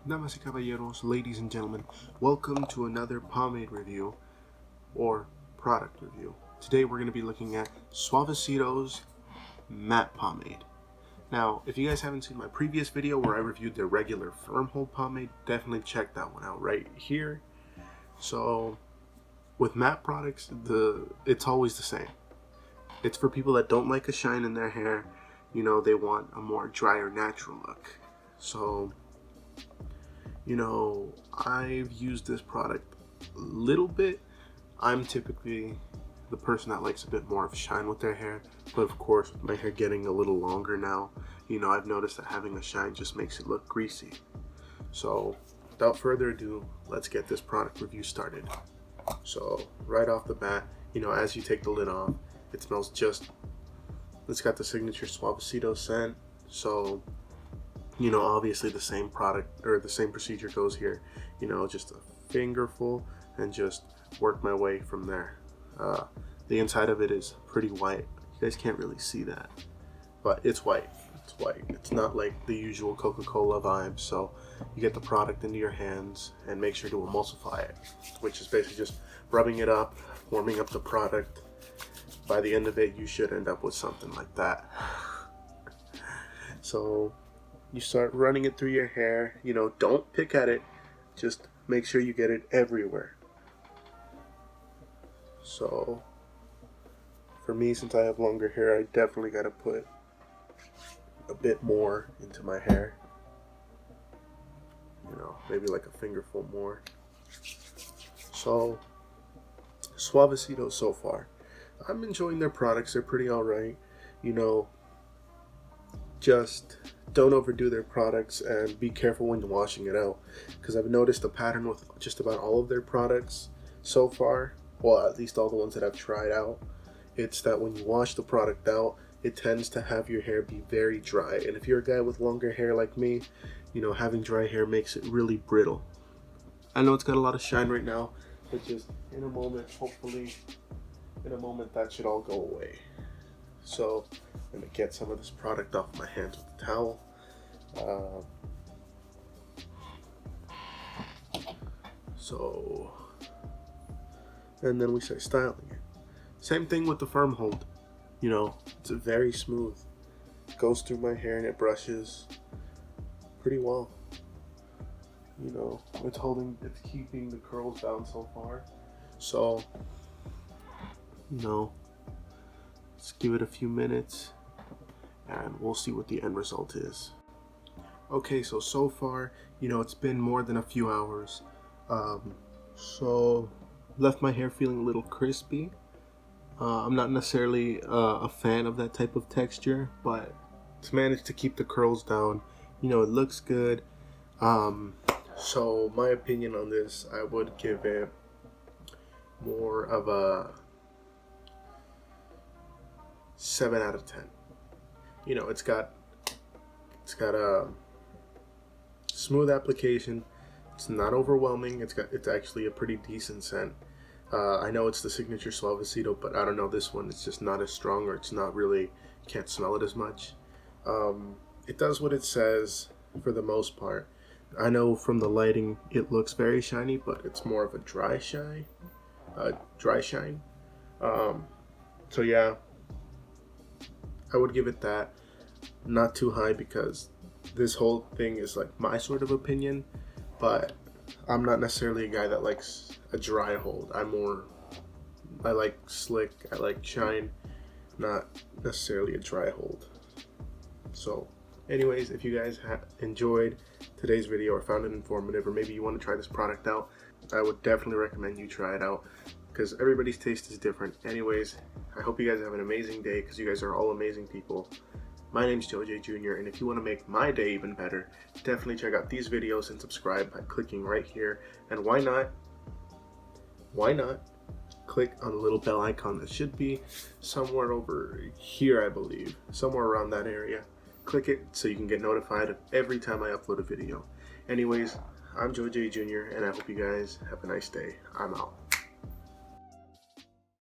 Damas Y Caballeros, ladies and gentlemen, welcome to another pomade review, or product review. Today we're going to be looking at Suavecito's Matte Pomade. Now, if you guys haven't seen my previous video where I reviewed their regular firm hold pomade, definitely check that one out right here. So, with matte products, it's always the same. It's for people that don't like a shine in their hair. You know, they want a more drier, natural look. So, I've used this product a little bit. I'm typically the person that likes a bit more of shine with their hair, but of course, with my hair getting a little longer now, I've noticed that having a shine just makes it look greasy. So, without further ado, let's get this product review started. So, right off the bat, as you take the lid off, it smells it's got the signature Suavecito scent. So, obviously the same product or the same procedure goes here. Just a fingerful and just work my way from there. The inside of it is pretty white. You guys can't really see that, but it's white. It's white. It's not like the usual Coca-Cola vibe. So you get the product into your hands and make sure to emulsify it, which is basically just rubbing it up, warming up the product. By the end of it, you should end up with something like that. So you start running it through your hair. Don't pick at it. Just make sure you get it everywhere. So, for me, since I have longer hair, I definitely got to put a bit more into my hair. Maybe like a fingerful more. So, Suavecito so far. I'm enjoying their products. They're pretty alright. Just don't overdo their products and be careful when you're washing it out, because I've noticed a pattern with just about all of their products so far, well, at least all the ones that I've tried out. It's that when you wash the product out, it tends to have your hair be very dry, and if you're a guy with longer hair like me, having dry hair makes it really brittle. I know it's got a lot of shine right now, but just in a moment, hopefully in a moment, that should all go away. So I'm going to get some of this product off my hands with a towel. And then we start styling it. Same thing with the firm hold. It's very smooth. It goes through my hair and it brushes pretty well. It's keeping the curls down so far. So, let's give it a few minutes and we'll see what the end result is. Okay, so far, it's been more than a few hours. So left my hair feeling a little crispy. I'm not necessarily a fan of that type of texture, but it's managed to keep the curls down. It looks good. So my opinion on this, I would give it more of a 7 out of 10. It's got a smooth application. It's not overwhelming. It's actually a pretty decent scent. I know it's the signature Suavecito, but I don't know, this one, it's just not as strong, or it's not really, can't smell it as much. It does what it says for the most part. I know from the lighting it looks very shiny, but it's more of a dry shine. So yeah, I would give it that. Not too high, because this whole thing is like my sort of opinion, but I'm not necessarily a guy that likes a dry hold. I like slick, I like shine, not necessarily a dry hold. So anyways, if you guys enjoyed today's video or found it informative, or maybe you want to try this product out, I would definitely recommend you try it out, because everybody's taste is different. Anyways, I hope you guys have an amazing day, because you guys are all amazing people. My name's Joe J Jr., and if you want to make my day even better, definitely check out these videos and subscribe by clicking right here. And why not click on the little bell icon that should be somewhere over here, I believe, somewhere around that area. Click it so you can get notified of every time I upload a video. Anyways, I'm Joe J Jr., and I hope you guys have a nice day. I'm out.